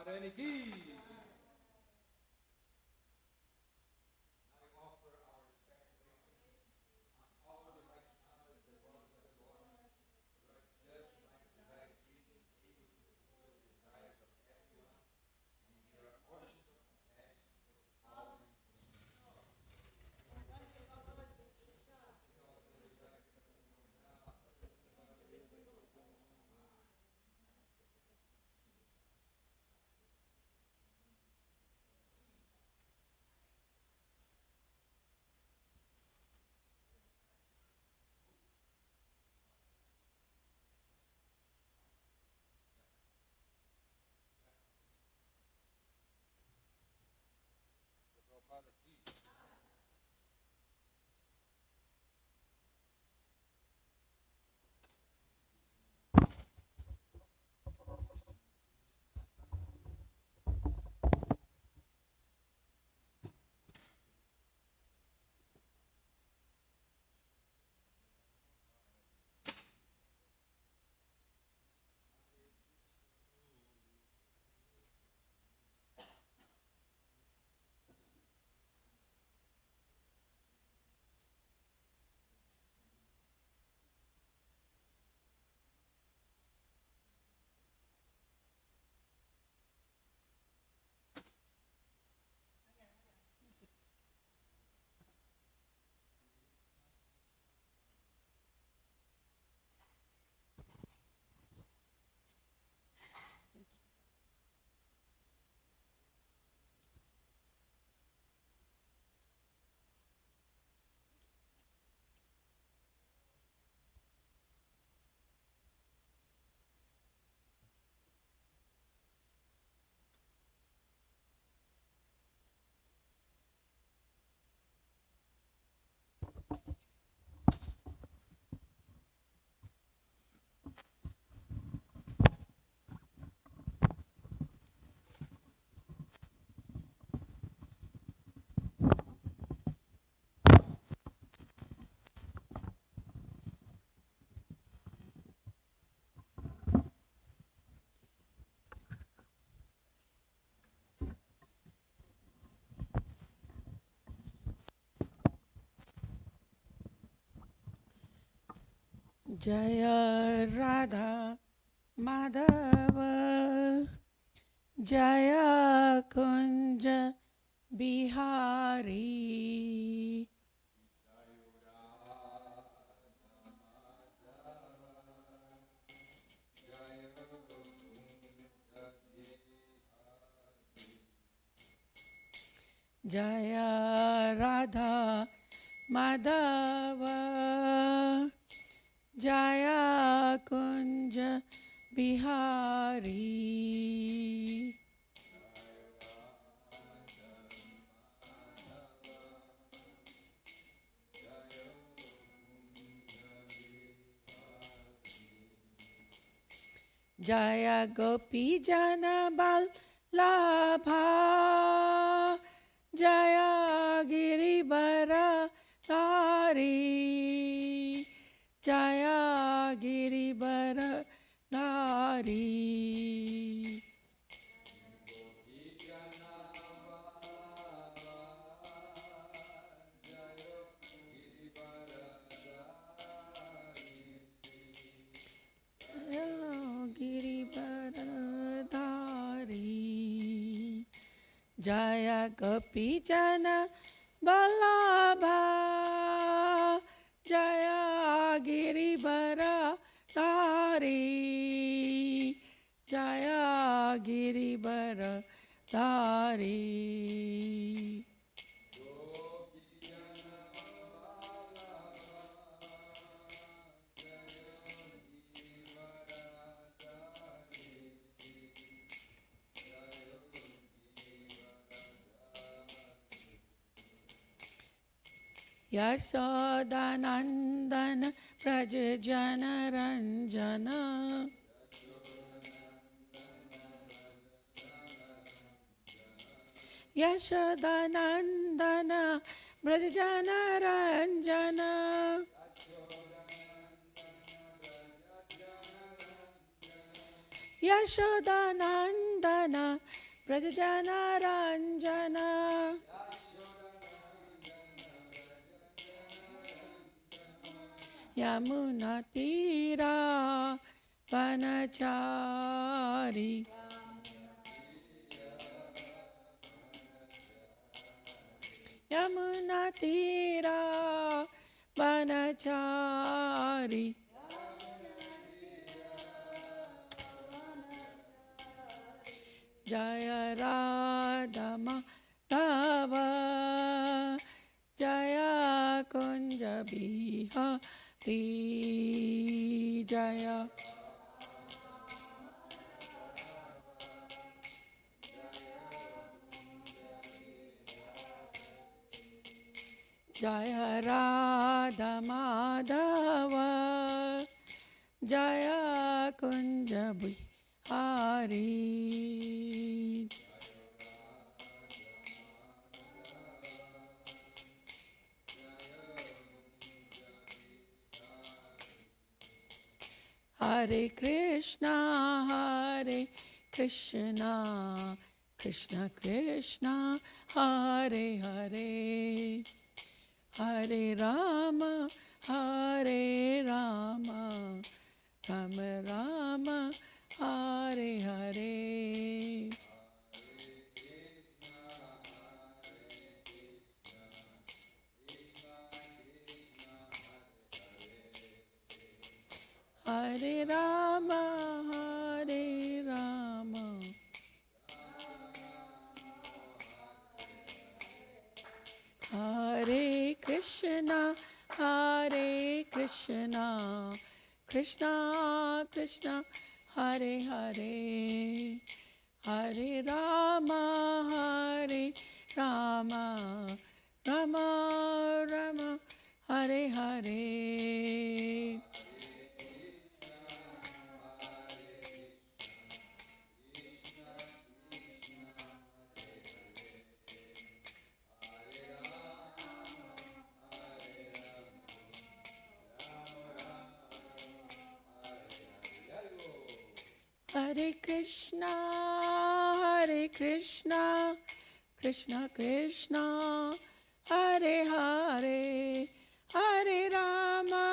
महारानी की। जय राधा माधव जय कुंज बिहारी जय राधा माधव जय कुंज बिहारी जय गोपी जन बल्लभा जय गिरिवर धारी जय गिरिवर धारी गिरिवर धारी जय गोपी जन बल्लभा जय गिरिवर धारी जय गिरिवर धारी यशोदानंदन ब्रज जन रंजन यशोदानंदन ब्रज जन रंजन यशोदानंदन नन्दन व्रजजनरञ्जन यमुनातीरा वनचारी यमुनातीरा वनचारी जय राधा माधव जय कुंज बिहारी जय जय राधा माधव जय Kunj Bihari Hare Krishna Krishna Krishna Hare Hare Hare Rama Rama Rama Hare Hare Hare Rama Hare Krishna Krishna Krishna Hare Hare Hare Rama Rama Rama Hare Hare Hare Krishna Krishna Krishna Hare Hare Hare Rama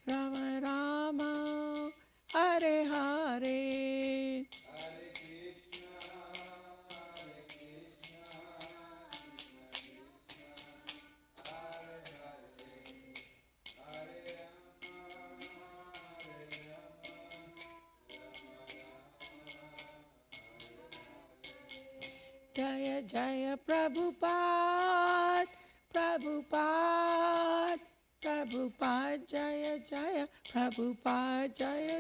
Rama Rama Hare Hare Jaya Jaya Prabhupada Jaya Jaya Prabhupada Jaya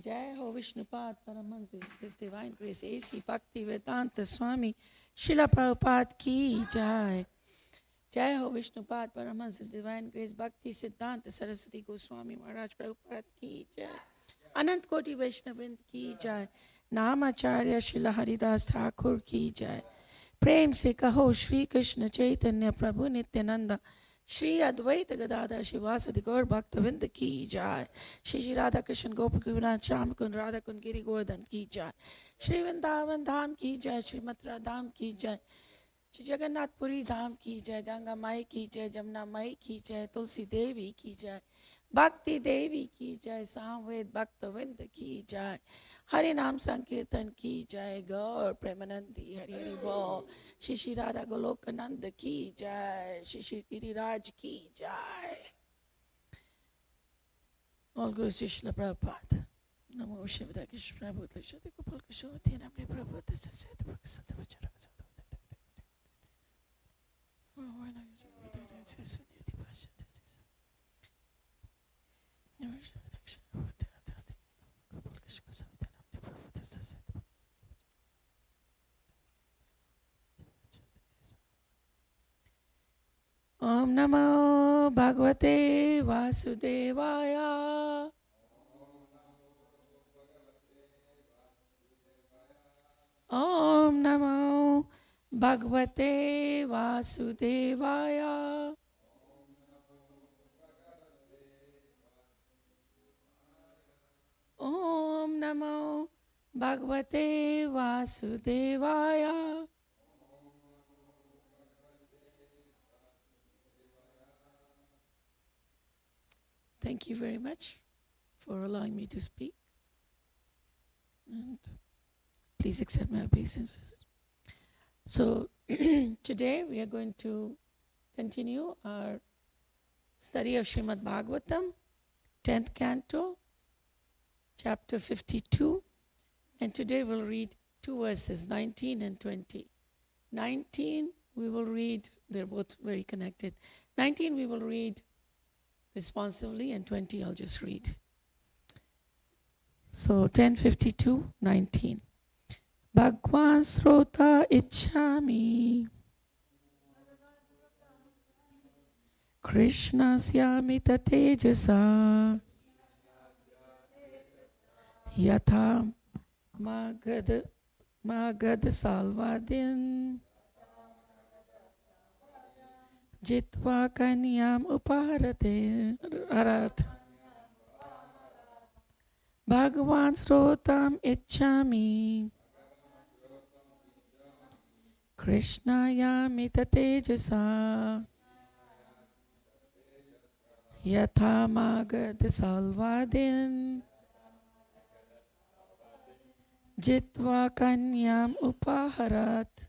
Jai Ho Vishnupad Paramahansa His Divine Grace A.C. Bhaktivedanta Swami Srila Prabhupada Ki Jai Jai Ho Vishnupad Paramahansa His Divine Grace Bhakti Siddhanta Saraswati Goswami Maharaj Prabhupada Ki Jai Anant Koti Vaishnavind Ki Jai Namacharya Srila Haridas Thakur Ki Jai Prem Se Kaho Shri Krishna Chaitanya Prabhu Nityananda Shri Advaita Gadadhar Shivasadi Gaur Bhaktavinda Ki Jai Shri Radha Krishna Gopal Govardhan Sham Kund Radha Kund Giri Govardhan Ki Jai Shri Vrindavan Dham Ki Jai Shri Mathura Dham Ki Jai Shri Jagannath Puri Dham Ki Jai Ganga Mai Ki Jai Jamna Mai Ki Jai Tulsi Devi Ki Jai Bhakti Devi Ki Jai Samved Bhaktavinda Ki Jai Hari Nam Sankirtan Ki Jai Gaur Premanandi Hari Hari Bol Shri Shri Radha Goloka Nanda Ki Jai Shri Shri Giriraj Ki Jai All Guru Shri Prabhupada Namo Shivada Krishna Prabhupada Shri Gopal Kishore Namne Prabhupada Sasad Bhakasata Vachara Om Namo Bhagavate Vasudevaya Om Namo Bhagavate Vasudevaya. Om Namo Bhagavate Vasudevaya. Thank you very much for allowing me to speak. And please accept my obeisances. So today we are going to continue our study of Srimad Bhagavatam, 10th canto, chapter 52. And today we'll read two verses, 19 and 20. 19 we will read, they're both very connected. 19 we will read responsively, and 20 I'll just read. So 10:52, 19. Bhagwan Srota Ichchami Krishna Syamita Tejasa Yatha Magad Salvadin Jitva Kanyam Uparate Arat Bhagavan Srotam Ichchami Krishna Yamita Tejasa Yatha Magad Salvadin Jitva Kanyam Upaharat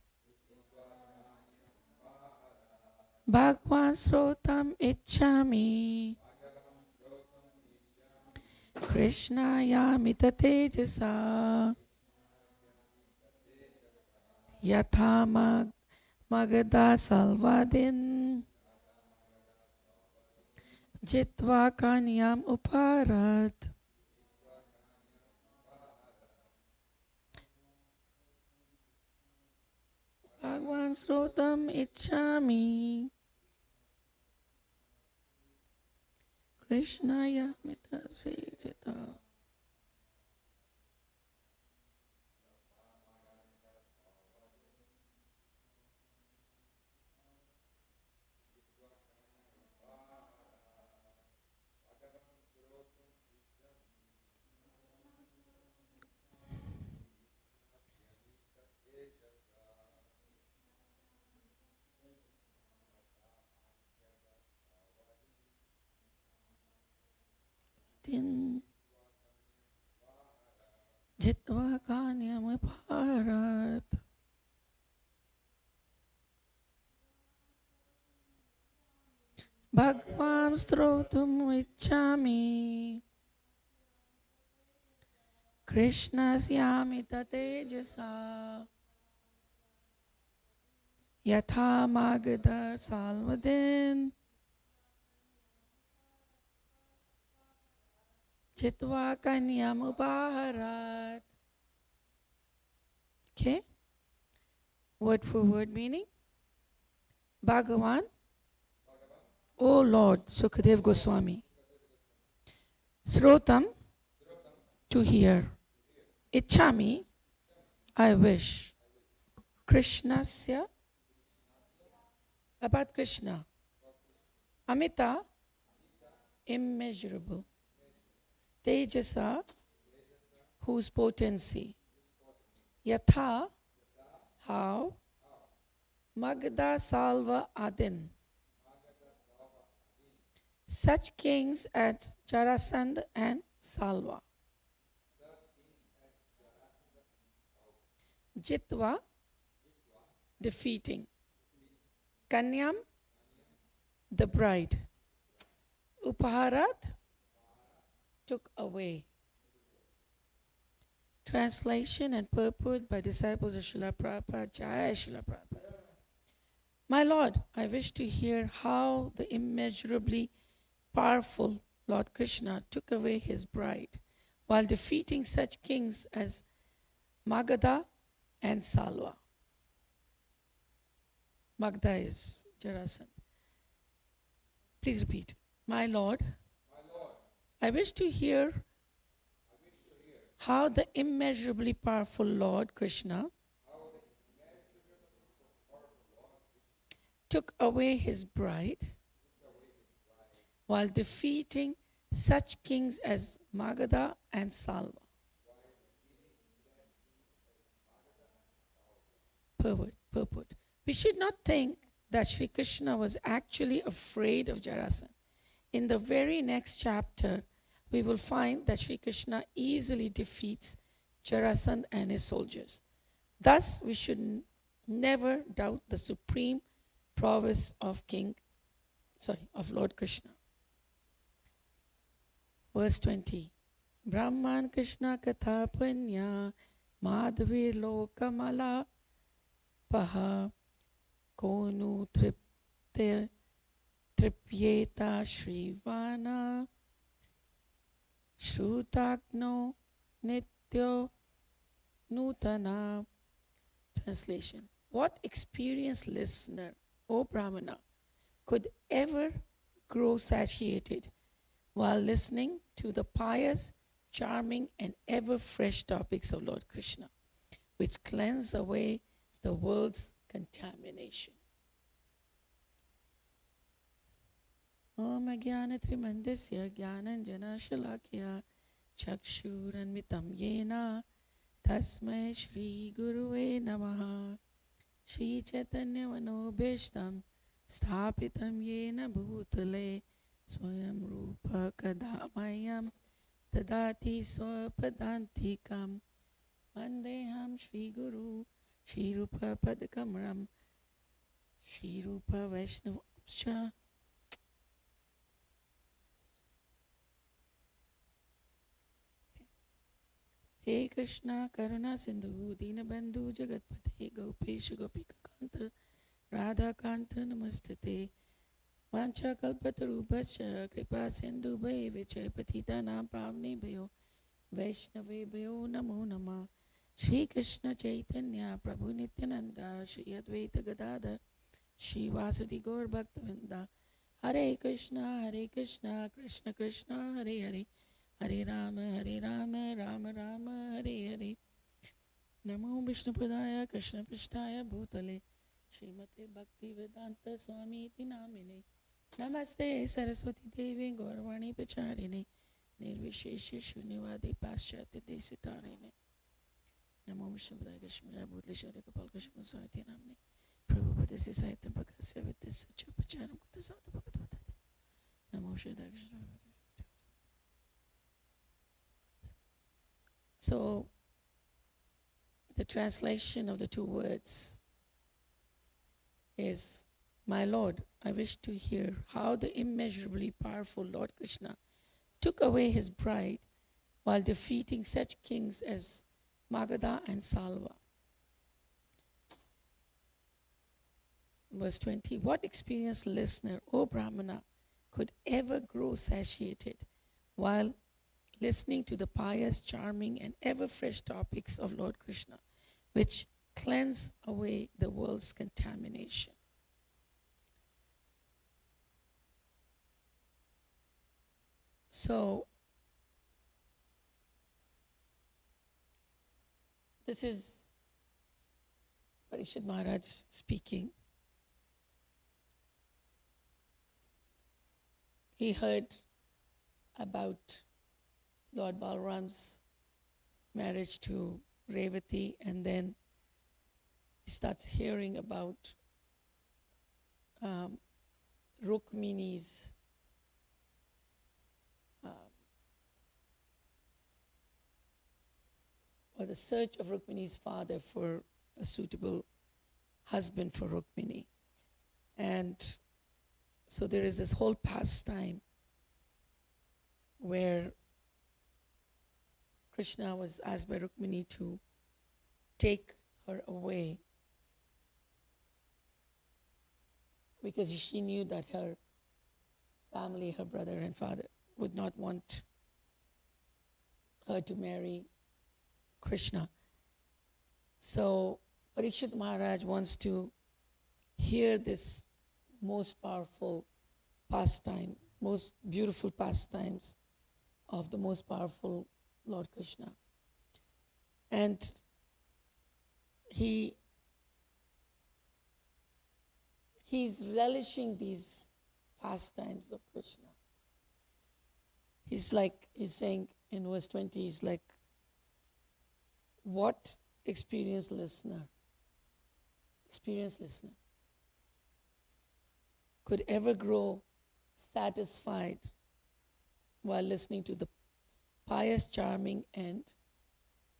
Bhagwan Srotam Ichchami Krishna Yamita Tejasa Yatha Magada Salvadin Jitva Kanyam Uparat. Bhagwan Srotam Ichchami Krishna Yamita Sejata Tin Jitva Kanyam Uparat. Bhagwan Srotum Ichchami Krishna Syamita Tejasa Yatha Magada Salvadin Jitva Kanyam Upaharat. Okay? Word for word meaning. Bhagavan, O Lord, Sukadev Goswami. Srotam, to hear. Ichchami, I wish. Krishnasya, about Krishna. Amita, immeasurable. Tejasa, whose potency. Yatha, how. Magda Salva Adin, such kings as Jarasandha and Salva. Jitva, defeating. Kanyam, the bride. Upaharat, took away. Translation and purport by disciples of Srila Prabhupada. Jai Srila Prabhupada. My Lord, I wish to hear how the immeasurably powerful Lord Krishna took away his bride while defeating such kings as Magadha and Salva. Magda is Jarasandha. Please repeat. My Lord, I wish to hear how the immeasurably powerful Lord Krishna took away his bride while defeating such kings as Magadha and Salva. Purport. We should not think that Sri Krishna was actually afraid of Jarasandha. In the very next chapter, we will find that Sri Krishna easily defeats Jarasandha and his soldiers. Thus, we should never doubt the supreme prowess of Lord Krishna. Verse 20. Brahman Krishna Katha Panya Madhavir Lokamala Paha Konu Tripyeta Shrivana Shrutakno Nityo Nutana. Translation. What experienced listener, O Brahmana, could ever grow satiated while listening to the pious, charming, and ever fresh topics of Lord Krishna, which cleanse away the world's contamination? Om Jnana Trimandasya Jnananjana Shalakya Chakshuranmitam Yena Tasmai Shri Guruve Namaha Shri Chaitanya Manobhishtam Sthapitam Yena Bhutale Swayam Rupa Kadamayam Tadati Swapadantikam Vandeham Shri Guru Shri Rupa Padkamram Shri Rupa Vaishnavascha. He Krishna Karuna Sindhu Dinabandhu Jagatpate Gopesh Gopika Kanta Radha Kanta Namastate Vancha Kalpatarubhascha Kripa Sindhu Bhaivicha Patita Nam Pavne Bhayo Vaishnave Bhayo Namo Nama Shri Krishna Chaitanya Prabhu Nityananda Shri Advaita Gadada Shri Vasudi Gaur Bhaktavinda Hare Krishna Krishna Krishna Hare Hare Hare Rama, Rama Rama, Hare Hare. Namo Vishnupadaya, Krishna Prishtaya Bhutale, Srimate Bhakti Vedanta Swami Iti Namine. Namaste Saraswati Devi Gauravani Pacharine, Nirvishesha Shunyavadi Paschatya Desitarine. Namo Vishnupadaya, Krishna Bhutale, Shri Kapal Krishna Swati Namine. Prabhupada Sisaitam Prakasya Vidyasya Chapacharam Kutasada Bhagavata. Namo Shri Krishna. So, the translation of the two words is, my Lord, I wish to hear how the immeasurably powerful Lord Krishna took away his bride while defeating such kings as Magadha and Salva. Verse 20, what experienced listener, O Brahmana, could ever grow satiated while listening to the pious, charming, and ever-fresh topics of Lord Krishna, which cleanse away the world's contamination? So, this is Parikshit Maharaj speaking. He heard about Lord Balram's marriage to Revati, and then he starts hearing about Rukmini's or the search of Rukmini's father for a suitable husband for Rukmini. And so there is this whole pastime where Krishna was asked by Rukmini to take her away because she knew that her family, her brother and father, would not want her to marry Krishna. So Parikshit Maharaj wants to hear this most powerful pastime, most beautiful pastimes of the most powerful Lord Krishna. And he he's relishing these pastimes of Krishna. He's saying in verse 20, he's like, what experienced listener could ever grow satisfied while listening to the pious, charming, and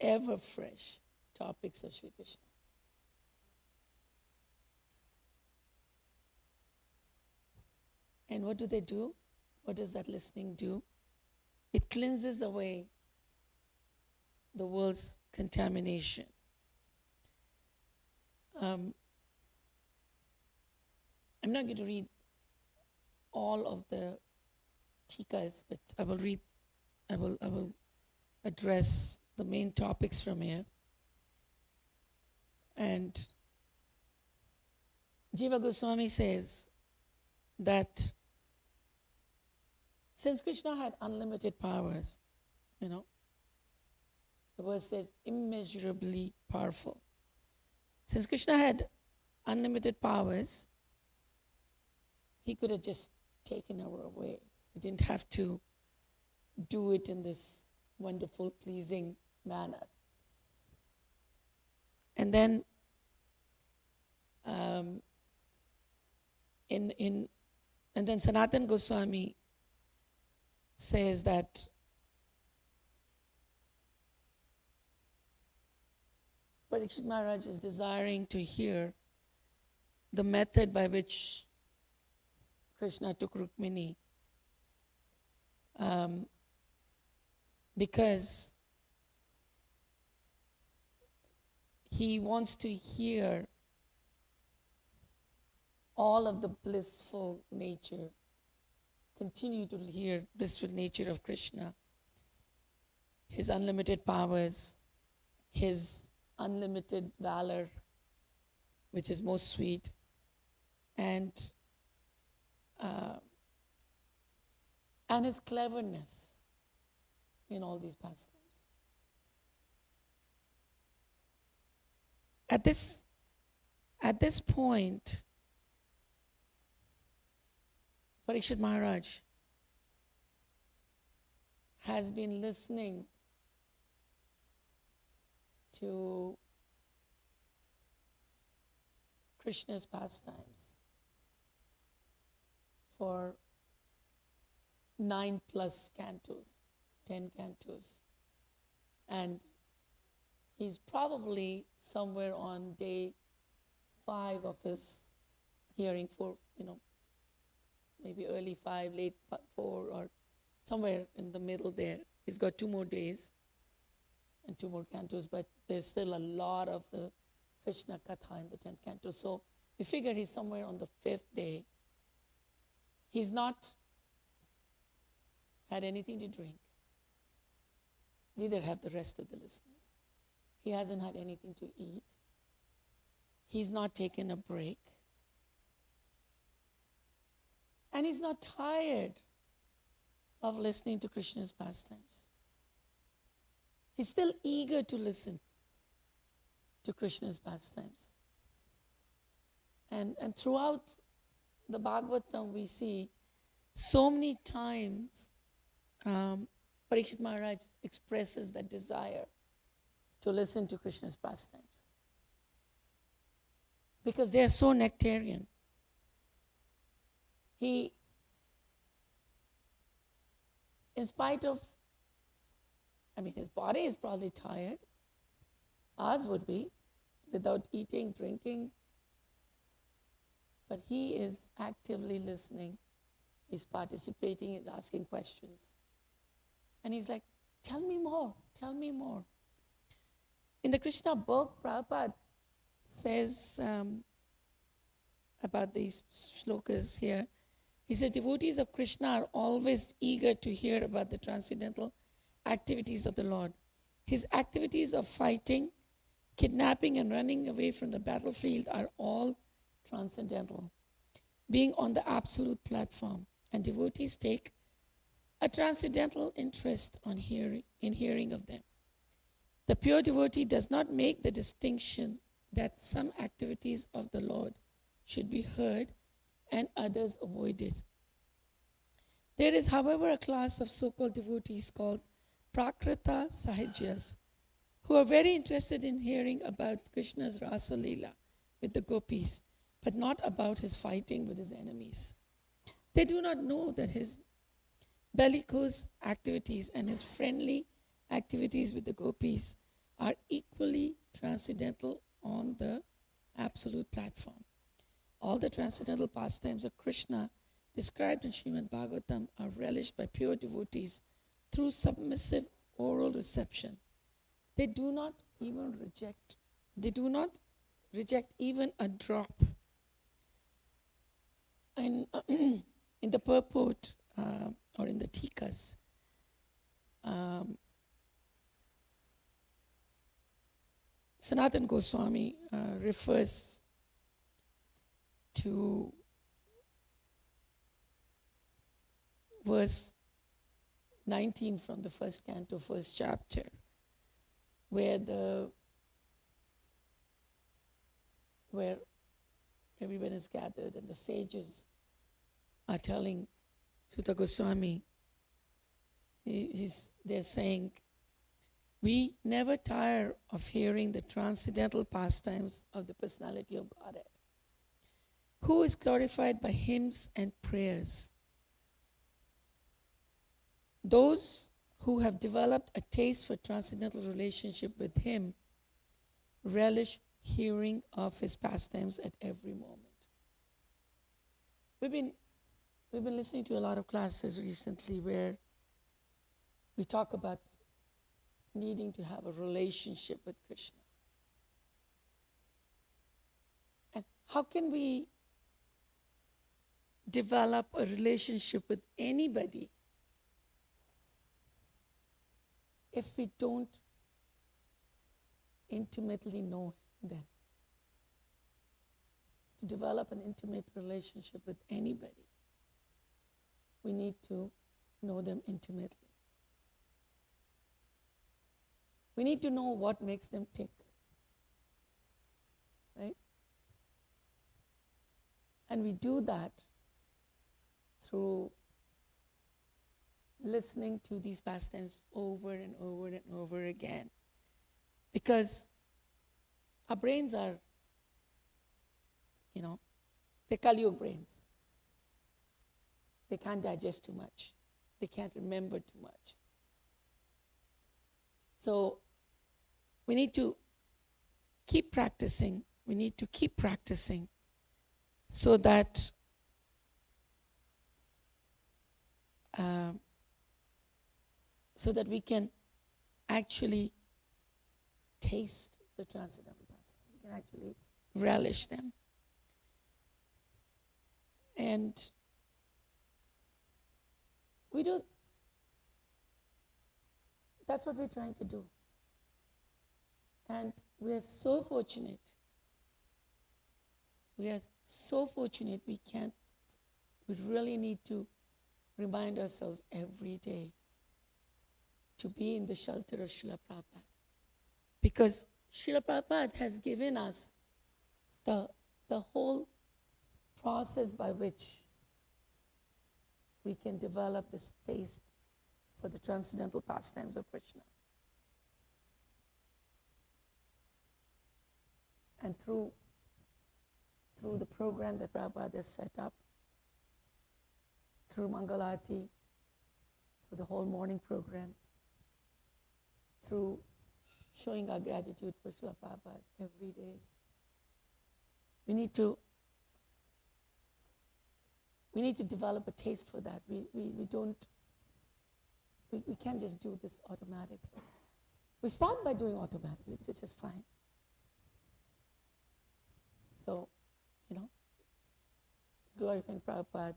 ever fresh topics of Sri Krishna? And what do they do? What does that listening do? It cleanses away the world's contamination. I'm not going to read all of the tikas, but I will address the main topics from here. And Jiva Goswami says that since Krishna had unlimited powers, the verse says immeasurably powerful. Since Krishna had unlimited powers, he could have just taken our away. He didn't have to do it in this wonderful, pleasing manner. And then and then Sanatana Goswami says that Parikshit Maharaj is desiring to hear the method by which Krishna took Rukmini, because he wants to hear all of the blissful nature, continue to hear blissful nature of Krishna, his unlimited powers, his unlimited valor, which is most sweet, and his cleverness in all these pastimes. At this point, Parikshit Maharaj has been listening to Krishna's pastimes for 9+ cantos, 10 cantos. And he's probably somewhere on day 5 of his hearing, for, maybe early 5, late 4, or somewhere in the middle there. He's got 2 more days and 2 more cantos, but there's still a lot of the Krishna Katha in the 10th canto. So we figure he's somewhere on the 5th day. He's not had anything to drink. Neither have the rest of the listeners. He hasn't had anything to eat. He's not taken a break. And he's not tired of listening to Krishna's pastimes. He's still eager to listen to Krishna's pastimes. And throughout the Bhagavatam, we see so many times Parikshit Maharaj expresses that desire to listen to Krishna's pastimes, because they are so nectarian. He, in spite of, his body is probably tired, ours would be, without eating, drinking, but he is actively listening, he's participating, he's asking questions. And he's like, tell me more, tell me more. In the Krishna book, Prabhupada says about these shlokas here, he said, devotees of Krishna are always eager to hear about the transcendental activities of the Lord. His activities of fighting, kidnapping, and running away from the battlefield are all transcendental, being on the absolute platform. And devotees take a transcendental interest in hearing of them. The pure devotee does not make the distinction that some activities of the Lord should be heard and others avoided. There is, however, a class of so-called devotees called Prakrita Sahajyas who are very interested in hearing about Krishna's Rasa Leela with the gopis, but not about his fighting with his enemies. They do not know that his bellicose activities and his friendly activities with the gopis are equally transcendental on the absolute platform. All the transcendental pastimes of Krishna described in Srimad Bhagavatam are relished by pure devotees through submissive oral reception. They do not reject even a drop. And in the purport or in the tikas, Sanatana Goswami refers to verse 19 from the first canto, first chapter, where everyone is gathered and the sages are telling Sutta Goswami, they're saying, we never tire of hearing the transcendental pastimes of the personality of Godhead, who is glorified by hymns and prayers. Those who have developed a taste for transcendental relationship with him relish hearing of his pastimes at every moment. We've been listening to a lot of classes recently where we talk about needing to have a relationship with Krishna. And how can we develop a relationship with anybody if we don't intimately know them? To develop an intimate relationship with anybody, we need to know them intimately. We need to know what makes them tick, right? And we do that through listening to these pastimes over and over and over again. Because our brains are, they're Kali-yuga brains. They can't digest too much. They can't remember too much. So we need to keep practicing. We need to keep practicing so that we can actually taste the transcendental pastimes. We can actually relish them. And that's what we're trying to do. And we are so fortunate. We really need to remind ourselves every day to be in the shelter of Srila Prabhupada. Because Srila Prabhupada has given us the whole process by which we can develop this taste for the transcendental pastimes of Krishna. And through the program that Prabhupada has set up, through Mangalarti, through the whole morning program, through showing our gratitude for Srila Prabhupada every day, we need to develop a taste for that. We can't just do this automatically. We start by doing automatically, which is just fine. So, glorifying Prabhupada,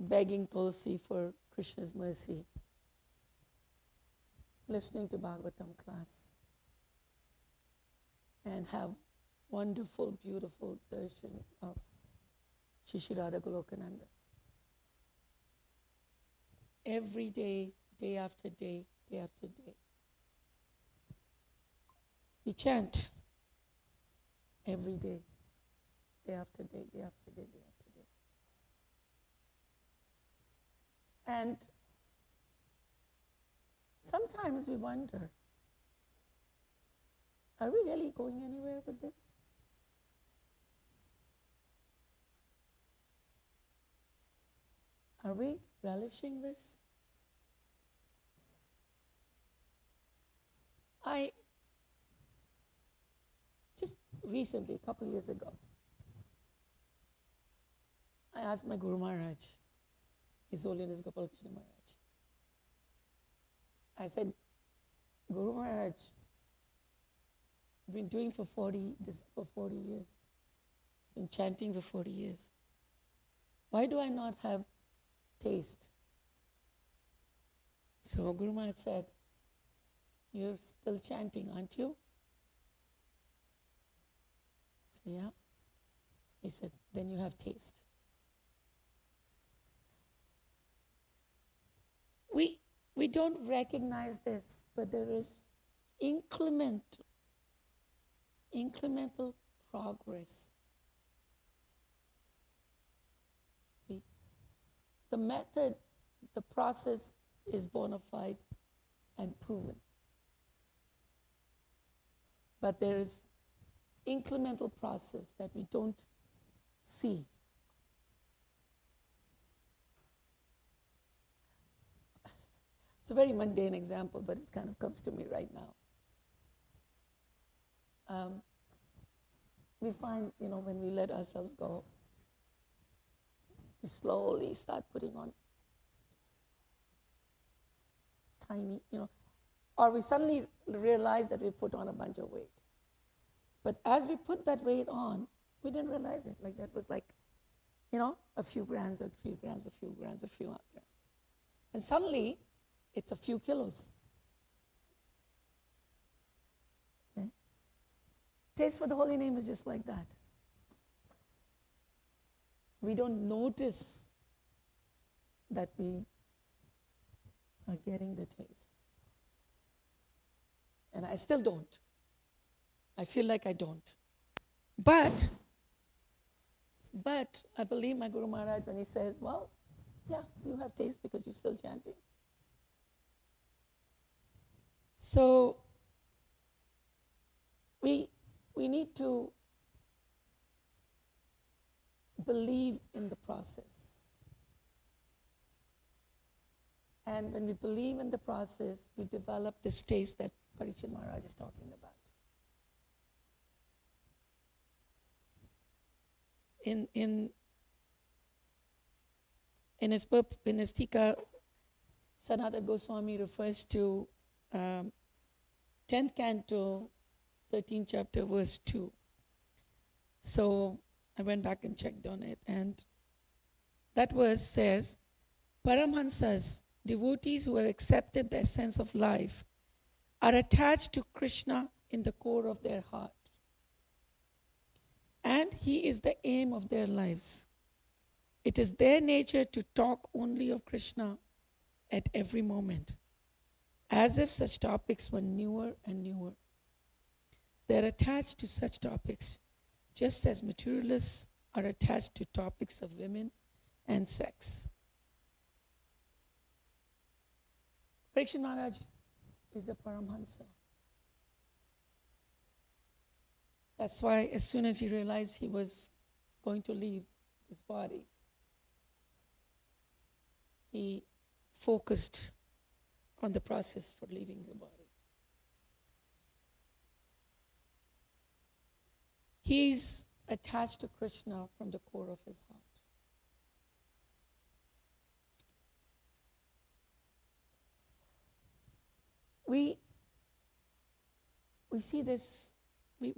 begging Tulsi for Krishna's mercy, listening to Bhagavatam class, and have wonderful, beautiful darshan of Shri Radha Golokananda. Every day, day after day, day after day. We chant every day. day after day, day after day, day after day. And sometimes we wonder, are we really going anywhere with this? Are we relishing this? I just recently, a couple of years ago, I asked my Guru Maharaj, His Holiness Gopal Krishna Maharaj. I said, Guru Maharaj, I've been doing for 40 years, been chanting for 40 years. Why do I not have taste? So Guru Maharaj said, you're still chanting, aren't you? I said, yeah. He said, then you have taste. We don't recognize this, but there is incremental progress. The method, the process is bona fide and proven. But there is incremental process that we don't see. It's a very mundane example, but it kind of comes to me right now. We find, when we let ourselves go, we slowly start putting on tiny, or we suddenly realize that we put on a bunch of weight. But as we put that weight on, we didn't realize it. Like that was like, a few grams, or 3 grams, a few grams, a few grams. And suddenly, it's a few kilos. Okay? Taste for the holy name is just like that. We don't notice that we are getting the taste. And I still don't. I feel like I don't. But I believe my Guru Maharaj when he says, well, yeah, you have taste because you're still chanting. So we need to believe in the process. And when we believe in the process, we develop this taste that Parikshit Maharaj is talking about. In his Tika, Sanatana Goswami refers to 10th canto, 13th chapter, verse 2. So I went back and checked on it, and that verse says, Paramhansas, devotees who have accepted the essence of life, are attached to Krishna in the core of their heart. And he is the aim of their lives. It is their nature to talk only of Krishna at every moment, as if such topics were newer and newer. They are attached to such topics, just as materialists are attached to topics of women and sex. Parikshit Maharaj is a Paramhansa. That's why as soon as he realized he was going to leave his body, he focused on the process for leaving the body. He's attached to Krishna from the core of his heart. We see this, we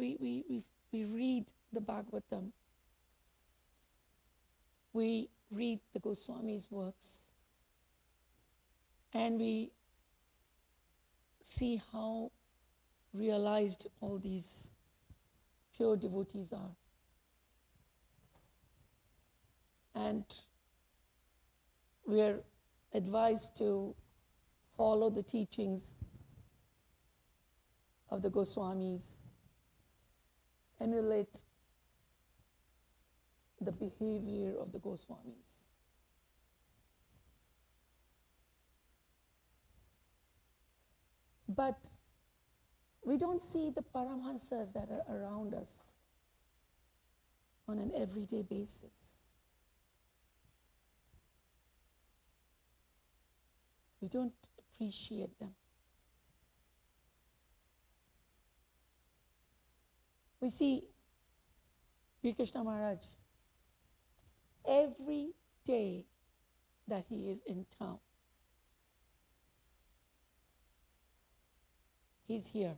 read the Bhagavatam, we read the Goswami's works, and we see how realized all these pure devotees are. And we are advised to follow the teachings of the Goswamis, emulate the behavior of the Goswamis. But we don't see the Paramhansas that are around us on an everyday basis. We don't appreciate them. We see Sri Krishna Maharaj every day that he is in town. He's here.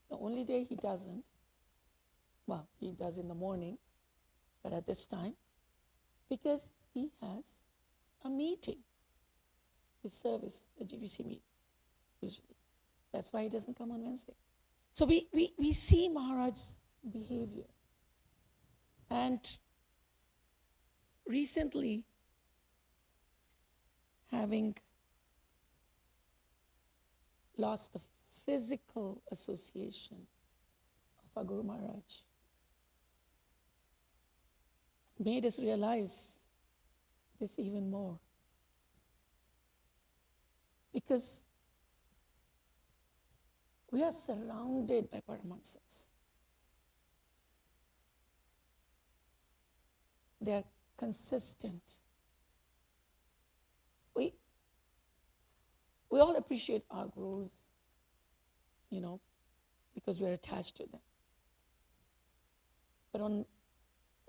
The only day he doesn't, well, he does in the morning, but at this time, because he has a meeting, his service, the GBC meeting, usually. That's why he doesn't come on Wednesday. So we see Maharaj's behavior. And recently, having lost the physical association of our Guru Maharaj, made us realize this even more. Because we are surrounded by Paramahamsas. They are consistent. We all appreciate our gurus, because we're attached to them. But on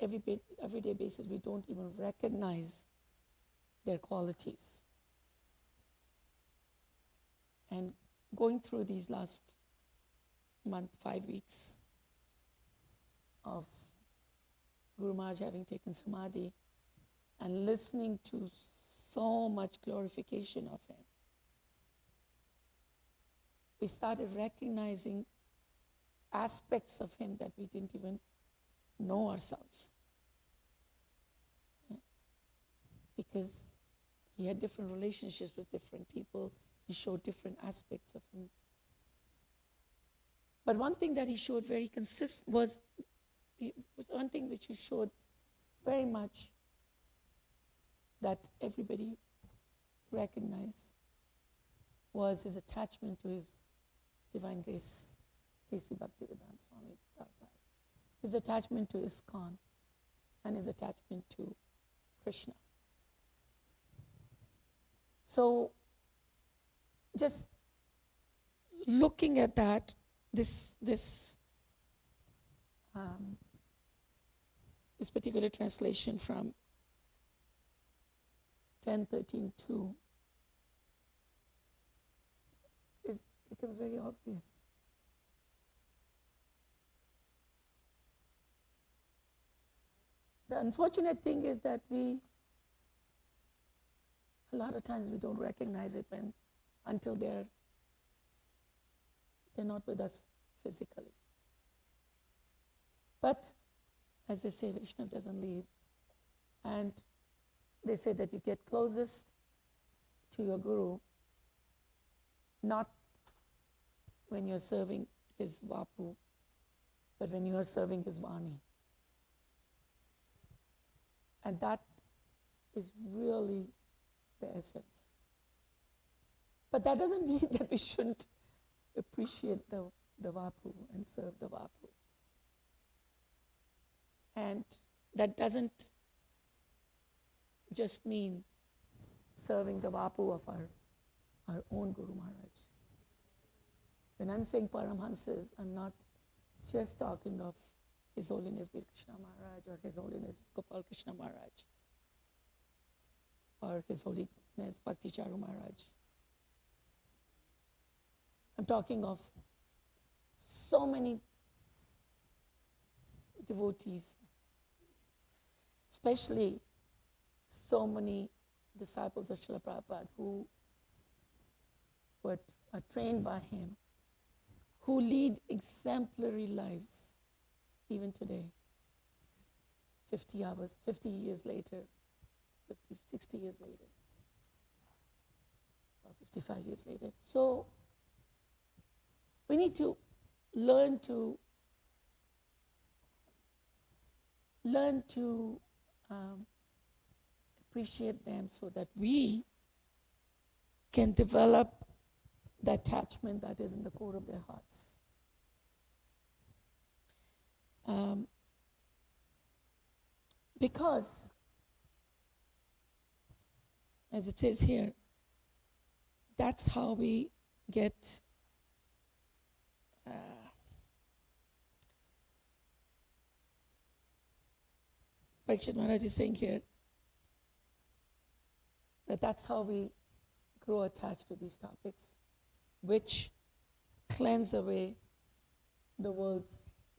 everyday basis, we don't even recognize their qualities. And going through these last month, 5 weeks of Guru Maharaj having taken Samadhi and listening to so much glorification of him, we started recognizing aspects of him that we didn't even know ourselves. Because he had different relationships with different people. He showed different aspects of him. But one thing that he showed very consistent was one thing which he showed very much that everybody recognized was his attachment to his Divine Grace, A.C. Bhaktivedanta Swami Prabhupada. His attachment to ISKCON and his attachment to Krishna. So, just looking at that, this particular translation from 10:13:2 becomes very obvious. The unfortunate thing is that a lot of times we don't recognize it until they're not with us physically. But as they say, Vaishnava doesn't leave. And they say that you get closest to your Guru not when you're serving his Vapu, but when you are serving his Vani. And that is really the essence. But that doesn't mean that we shouldn't appreciate the Vapu and serve the Vapu. And that doesn't just mean serving the Vapu of our own Guru Maharaj. When I'm saying Paramhansas, I'm not just talking of His Holiness Bir Krishna Maharaj or His Holiness Gopal Krishna Maharaj or His Holiness Bhakti Charu Maharaj. I'm talking of so many devotees, especially so many disciples of Srila Prabhupada who are trained by him, who lead exemplary lives even today, 50 years later, 60 years later, or 55 years later. So we need to learn to learn to appreciate them so that we can develop the attachment that is in the core of their hearts. Because, as it says here, that's how we get Parikshit Maharaj is saying here that that's how we grow attached to these topics, which cleanse away the world's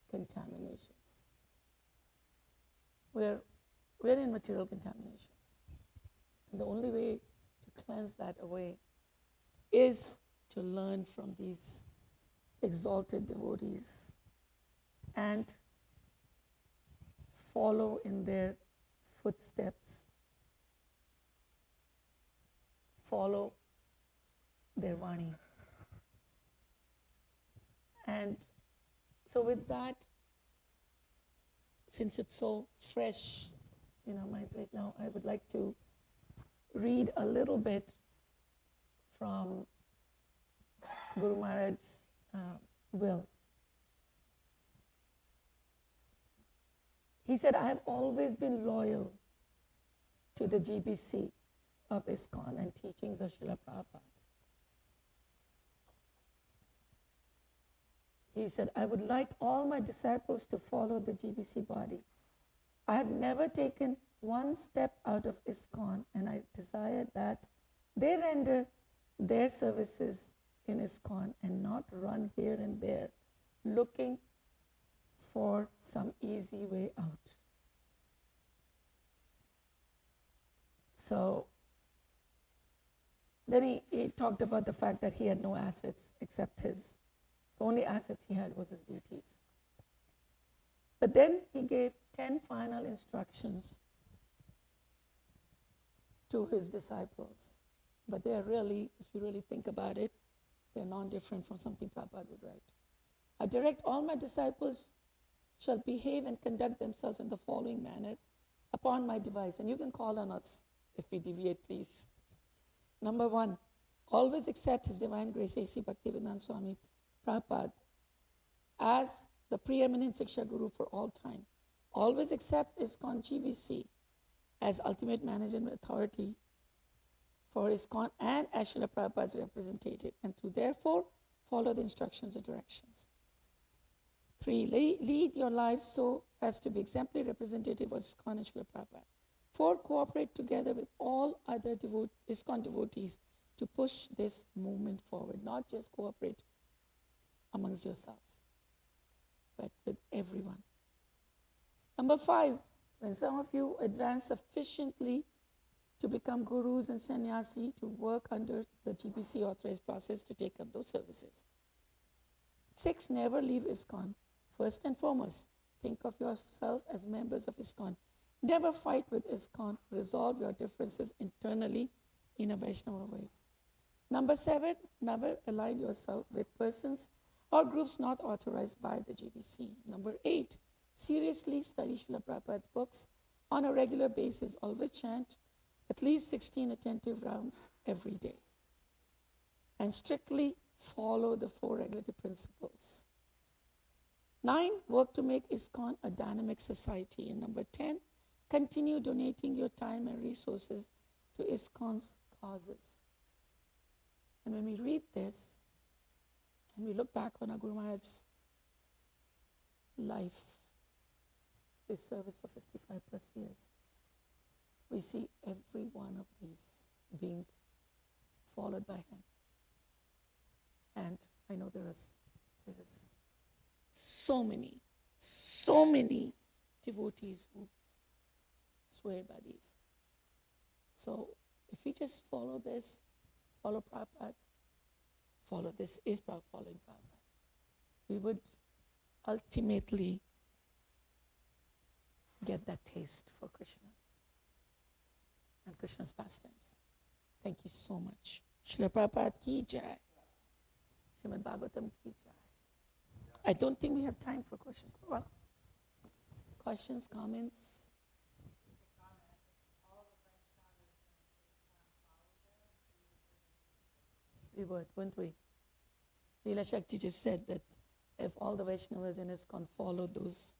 contamination. We're in material contamination. And the only way to cleanse that away is to learn from these exalted devotees and follow in their footsteps, follow their Vani. And so with that, since it's so fresh in our mind right now, I would like to read a little bit from Guru Maharaj's will. He said, I have always been loyal to the GBC of ISKCON and teachings of Srila Prabhupada. He said, I would like all my disciples to follow the GBC body. I have never taken one step out of ISKCON, and I desire that they render their services in ISKCON and not run here and there looking for some easy way out. So then he talked about the fact that he had no assets except the only assets he had was his duties. But then he gave 10 final instructions to his disciples. But they are really, if you really think about it, they're non-different from something Prabhupada would write. I direct all my disciples shall behave and conduct themselves in the following manner upon my device. And you can call on us if we deviate, please. Number 1, always accept His Divine Grace A.C. Bhaktivedanta Swami Prabhupada as the preeminent Siksha Guru for all time. Always accept ISKCON GBC as ultimate management authority for ISKCON and as Srila Prabhupada's representative, and to therefore follow the instructions and directions. 3, lead your lives so as to be exemplary representative of ISKCON and Srila Prabhupada. 4, cooperate together with all other ISKCON devotees to push this movement forward. Not just cooperate amongst yourself, but with everyone. Number 5, when some of you advance sufficiently to become gurus and sannyasi to work under the GBC authorized process to take up those services. 6, never leave ISKCON. First and foremost, think of yourself as members of ISKCON. Never fight with ISKCON. Resolve your differences internally in a Vaishnava way. Number 7, never align yourself with persons or groups not authorized by the GBC. Number 8, seriously study Srila Prabhupada's books on a regular basis. Always chant at least 16 attentive rounds every day. And strictly follow the 4 regulative principles. 9, work to make ISKCON a dynamic society. And number 10, continue donating your time and resources to ISKCON's causes. And when we read this, and we look back on our Guru Maharaj's life, his service for 55 plus years, we see every one of these being followed by him. And I know there is so many devotees who swear by these. So if we just follow this, follow Prabhupada, follow this is following Prabhupada, we would ultimately get that taste for Krishna and Krishna's pastimes. Thank you so much. Srila Prabhupada ki jai. Srimad Bhagavatam ki jai. I don't think we have time for questions. Well, questions, comments? We would, wouldn't we? Leela Shakti just said that if all the Vaishnavas in ISKCON followed those,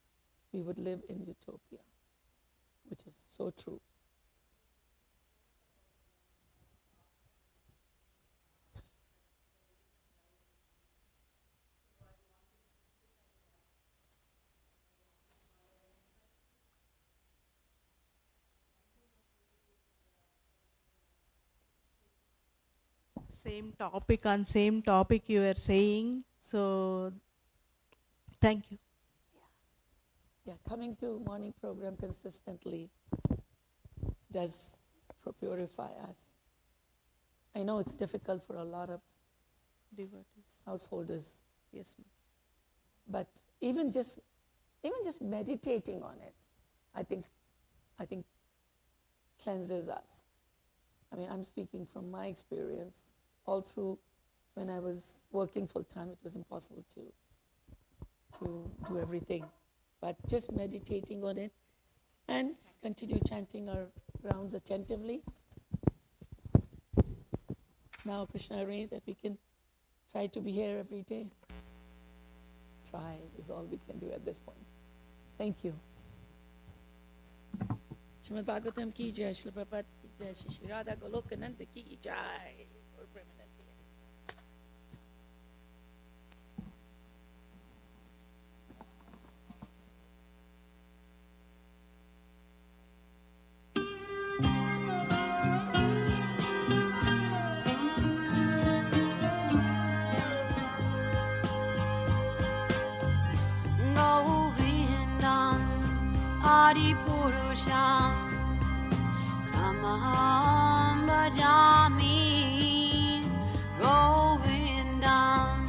we would live in utopia, which is so true. Same topic on same topic you were saying. So, thank you. Yeah, coming to morning program consistently does purify us. I know it's difficult for a lot of Devotees. householders, Yes, ma'am. but even just meditating on it, I think cleanses us. I mean, I'm speaking from my experience. All through, when I was working full time, it was impossible to do everything. But just meditating on it and continue chanting our rounds attentively. Now Krishna arranged that we can try to be here every day. Try is all we can do at this point. Thank you. Srimad Bhagavatam ki jai, Srila Prabhupada ki jai, Shri Radha Goloka Nanda ki jai. Purusham Tamaham Bhajami Govindam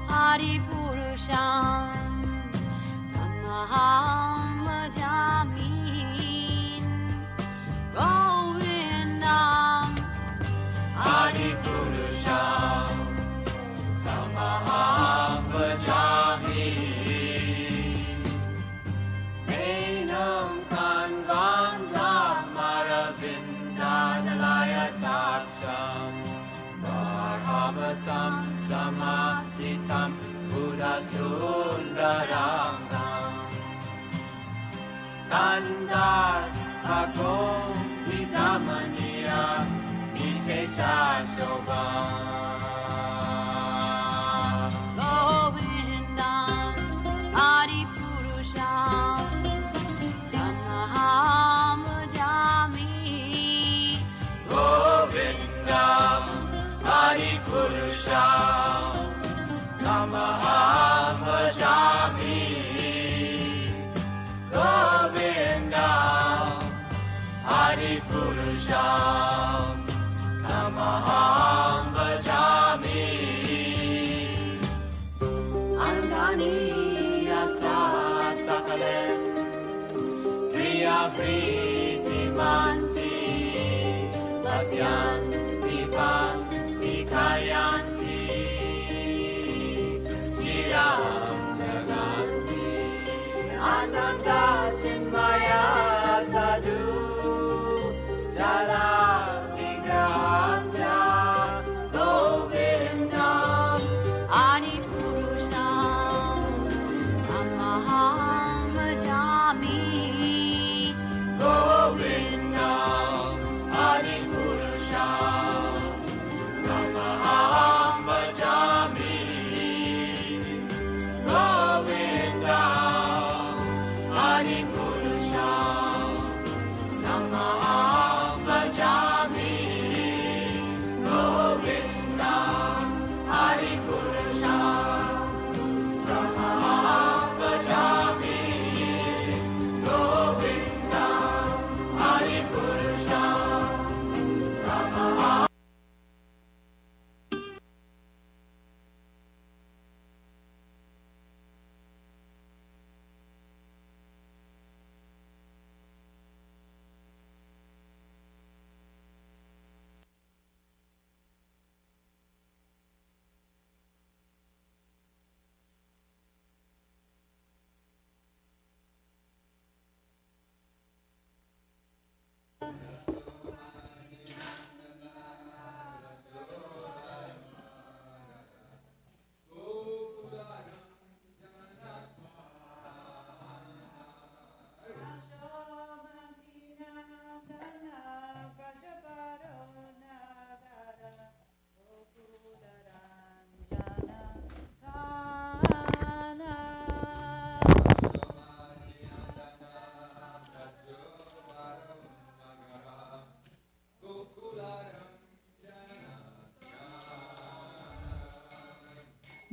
Adi Purusham Tamaham Bhajami Govindam Adi Purusham Tamaham Bhajami Bhagavatam Samasitam Buddha Sundarangam Kandar Agom Vidamaniya Vishesha Shobham Govindam Adi Purusham Tamaham Bhajami Govindam Adi Purusham Tamaham Bhajami Govindam Adi Purusham Tamaham Bhajami Angani Yasa Sakalen Priya Priti Manti Vasyan Vipan Kayanti Chiram Naganti Ananda Chinmaya Sadhu Jala Vigrahasya Govindam Adi Purusham Tamaham Bhajami Govindam Adi Purusham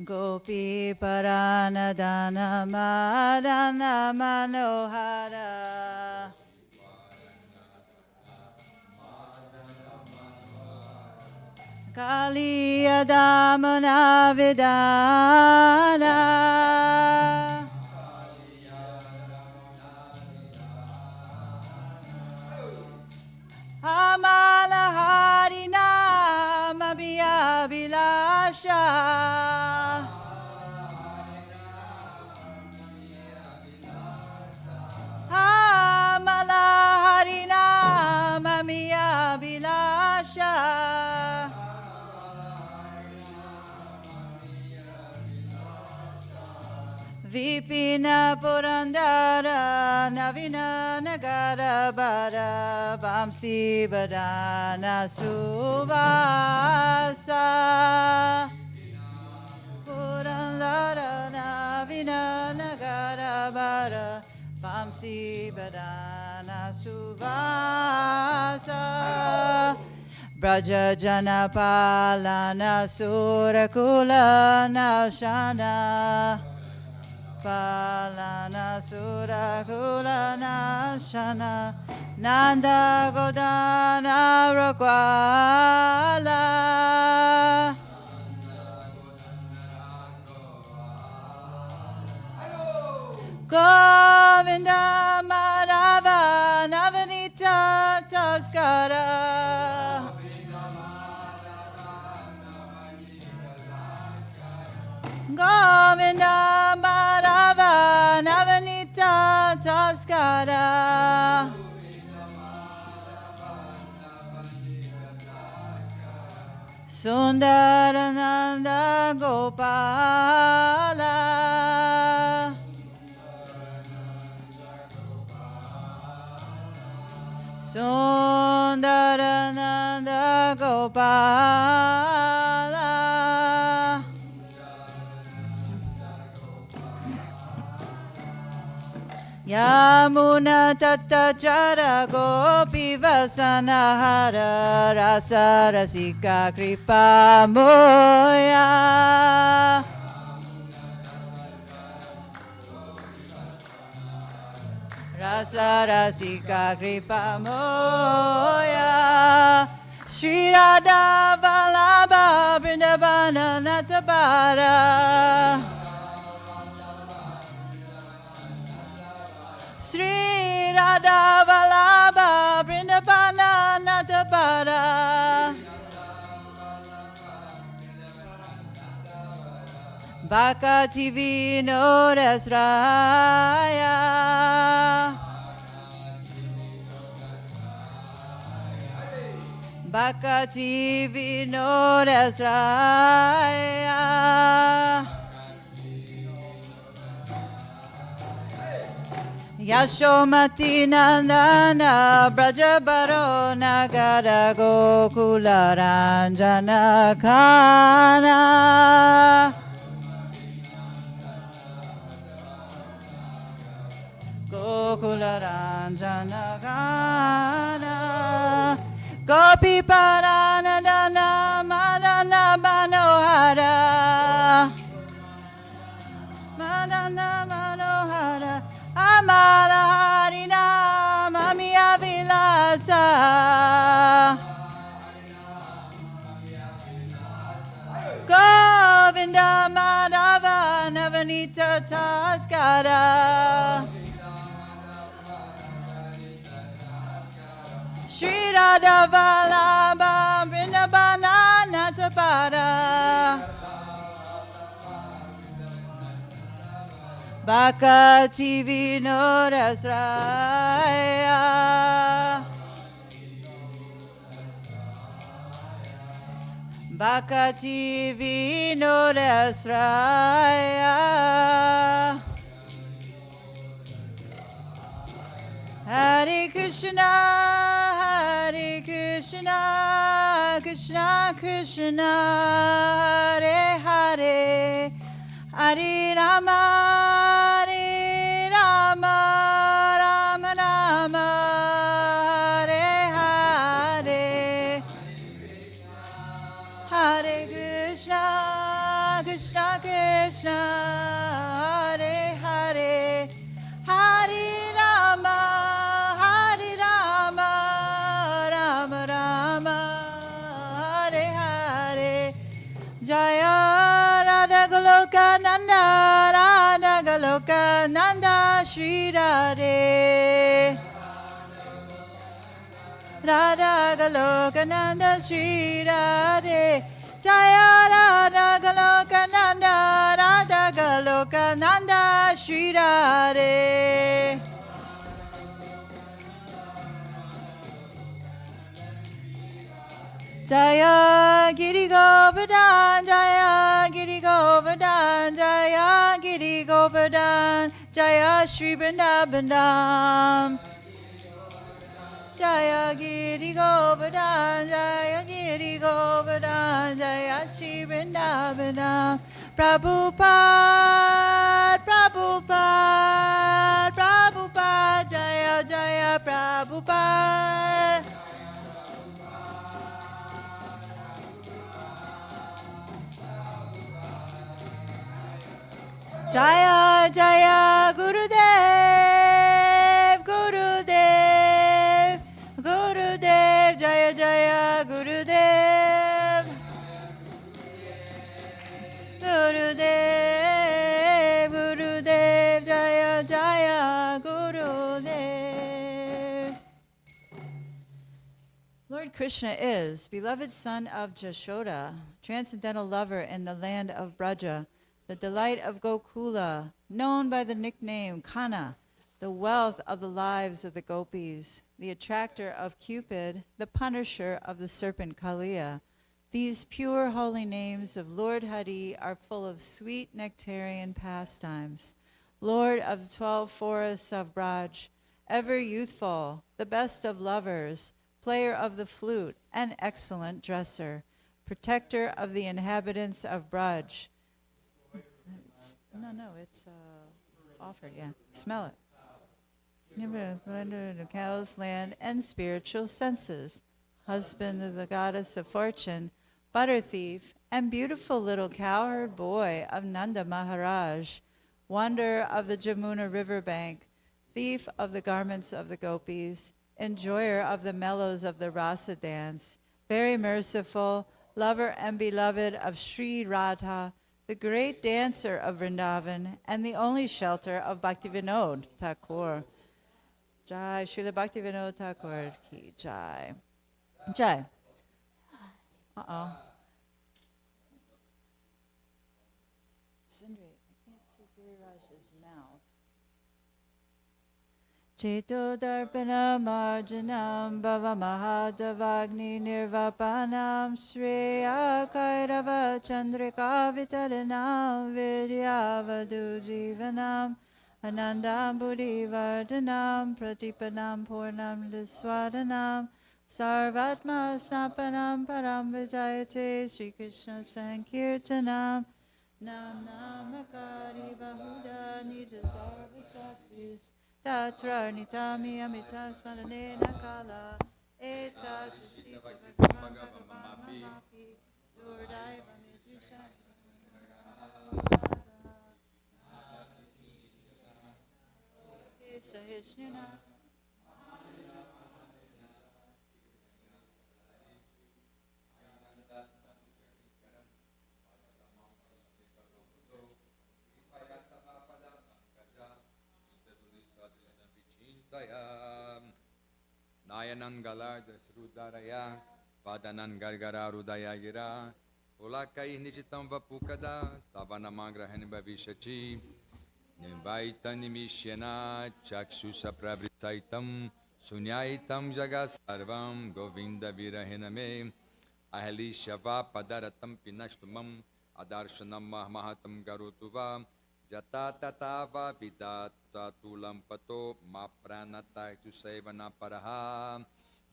Gopi Paranadana Madana Manohara Kaliya Damana Vidana Amala Harina Mabhiya Vilasha Amala Harina Mamiya Vilasha Vipina Purandara Navina Nagara Bara Vamsi Badana Suvasa Purandara Navina Nagara Bara Vamsi Badana Suvasa Braja Janapalana Surakula Nashana Palana Surakula Nashana Nanda Godana Rakwala Govinda Madhava Navanita Taskara Govinda Madhava Navanita Taskara Sundarananda Gopala Sundarananda Gopala Yamuna Tattachara Gopi Vasanahara Rasa Rasika Kripa Moya Rasa Rasika Kripa Moya Shri Radha Vallabha Vrindavana Natabara Sri Radha Vallabha Vrindavana Natabara Bhakti Vinodasraya Bhakti Vinodasraya Yashomati Nandana Brajabaro Nagara Gokula Ranjana Kana Gokula Ranjana Kana Gopi Paranadana Madana Manohara Madana Manohara Amala Harina Mamiya Vilasa Govinda Madhava Navanita Taskara Shri Radha Vallabha Vrindavana Natapara Bhakti Vinodasraya Bhakti Vinodasraya Hare Krishna Krishna Krishna Hare Hare Hare Rama Rama Rama Hare Hare Hare Krishna Krishna Radha Goloka Nanda Shri Radhe Jaya Radha Goloka Nanda Radha Goloka Nanda Shri Radhe Jaya Giri Govardhan Jaya Giri Govardhan Jaya Giri Govardhan Jaya Shri Vrindavan Jaya Giri Govardhan Jaya Giri Govardhan Jaya Shri Vrindavan Prabhupada Prabhupada Prabhupada Jaya Jaya Prabhupada Jaya Jaya Gurudev Gurudev Gurudev Jaya Jaya Gurudev Gurudev Gurudev Jaya Jaya Gurudev Lord Krishna is beloved son of Jashoda, transcendental lover in the land of Braja, the delight of Gokula, known by the nickname Kana, the wealth of the lives of the gopis, the attractor of Cupid, the punisher of the serpent Kaliya. These pure holy names of Lord Hari are full of sweet nectarian pastimes. Lord of the 12 forests of Braj, ever youthful, the best of lovers, player of the flute, and excellent dresser, protector of the inhabitants of Braj. No, it's offered, yeah. Smell it. Never blender the cow's land and spiritual senses. Husband of the goddess of fortune, butter thief, and beautiful little cowherd boy of Nanda Maharaj, wanderer of the Jamuna riverbank, thief of the garments of the gopis, enjoyer of the mellows of the rasa dance, very merciful, lover and beloved of Sri Radha, the great dancer of Vrindavan, and the only shelter of Bhaktivinoda Thakur. Jai, Srila Bhaktivinoda Thakur ki jai. Jai. Uh-oh. Sindri, I can't see Giriraj's mouth. Cheto darpana marjanam bhava mahadavagni nirvapanam sreya kairava chandrika vitaranam vidyavadu jivanam anandam buddhi vardhanam pratipanam purnam diswadanam sarvatma sapanam param vijayate Sri Krishna sankirtanam nam namakari bahuda nidasarvasatvis Tatra nitami amitas mananena kala eta chusita bhagavamapi durdaiva medusha sahishnuna Nayanan galarda srudaraya, Vadanan gargara rudaya gira, Ulakai nichitam vapukada, Tavanamagrahan bhavishachi, Nimvaitan nimishyana, Chakshusha pravritaitam, Sunyaitam jagasarvam, Govinda virahiname, Ahalishava padaratam pinashtumam, Adarshanam mahatam garutuva, Jata tatava vidata tulampato ma pranata tusevana paraha.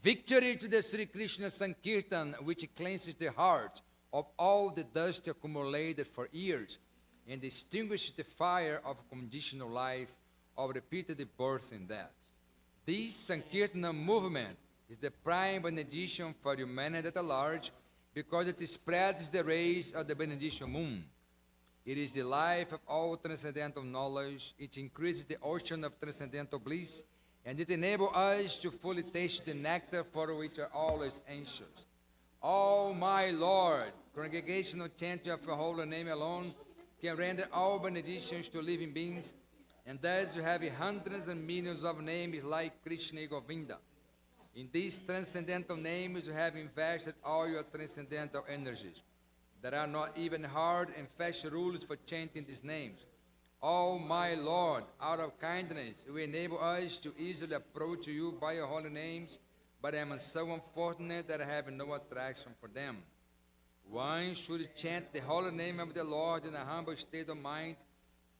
Victory to the Sri Krishna Sankirtan, which cleanses the heart of all the dust accumulated for years and extinguishes the fire of conditional life of repeated birth and death. This Sankirtana movement is the prime benediction for humanity at large because it spreads the rays of the benediction moon. It is the life of all transcendental knowledge. It increases the ocean of transcendental bliss, and it enables us to fully taste the nectar for which we are always anxious. Oh, my Lord, congregational chanting of your holy name alone can render all benedictions to living beings, and thus you have hundreds and millions of names like Krishna Govinda. In these transcendental names, you have invested all your transcendental energies. There are not even hard and fast rules for chanting these names. Oh, my Lord, out of kindness, you enable us to easily approach you by your holy names, but I am so unfortunate that I have no attraction for them. One should chant the holy name of the Lord in a humble state of mind,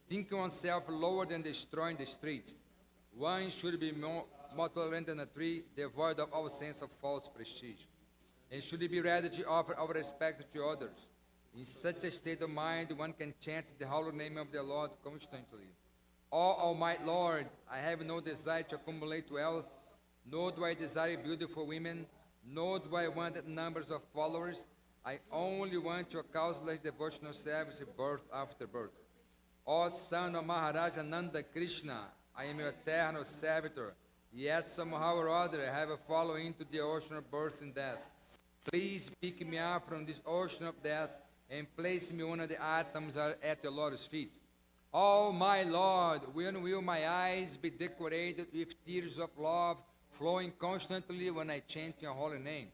thinking oneself lower than the straw in the street. One should be more tolerant than a tree, devoid of all sense of false prestige, and should be ready to offer our respect to others. In such a state of mind, one can chant the holy name of the Lord constantly. Oh, Almighty Lord, I have no desire to accumulate wealth, nor do I desire beautiful women, nor do I want numbers of followers. I only want your causeless devotional service birth after birth. O Son of Maharaja Nanda Krishna, I am your eternal servitor, yet somehow or other I have fallen into the ocean of birth and death. Please pick me up from this ocean of death and place me one of the atoms at your Lord's feet. Oh, my Lord, when will my eyes be decorated with tears of love flowing constantly when I chant your holy name?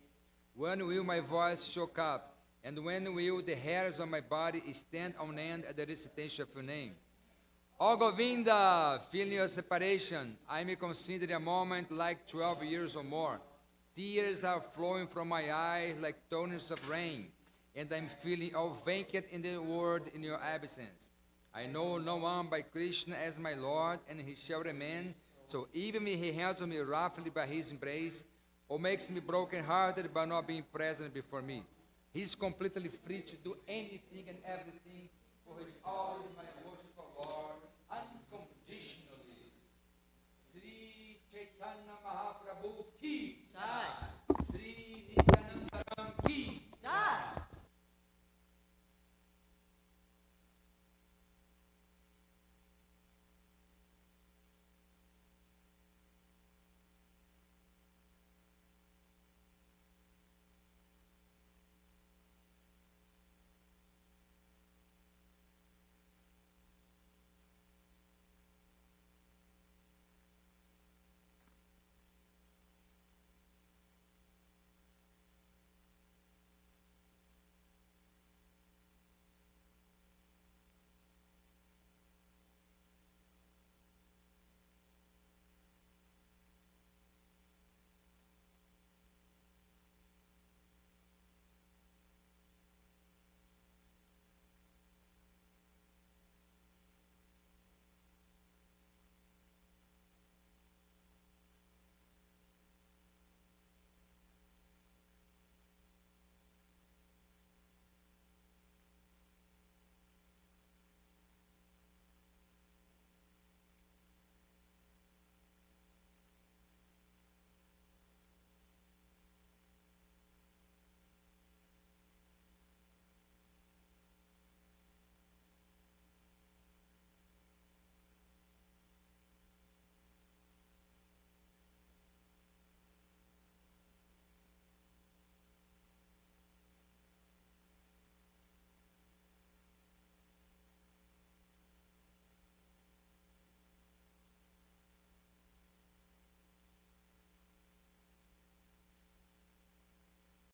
When will my voice choke up? And when will the hairs on my body stand on end at the recitation of your name? Oh, Govinda, feeling your separation, I may consider a moment like 12 years or more. Tears are flowing from my eyes like torrents of rain, and I'm feeling all vacant in the world in your absence. I know no one but Krishna as my Lord, and he shall remain. So even if he handles me roughly by his embrace, or makes me broken-hearted by not being present before me, he's completely free to do anything and everything, for he's always my Lord.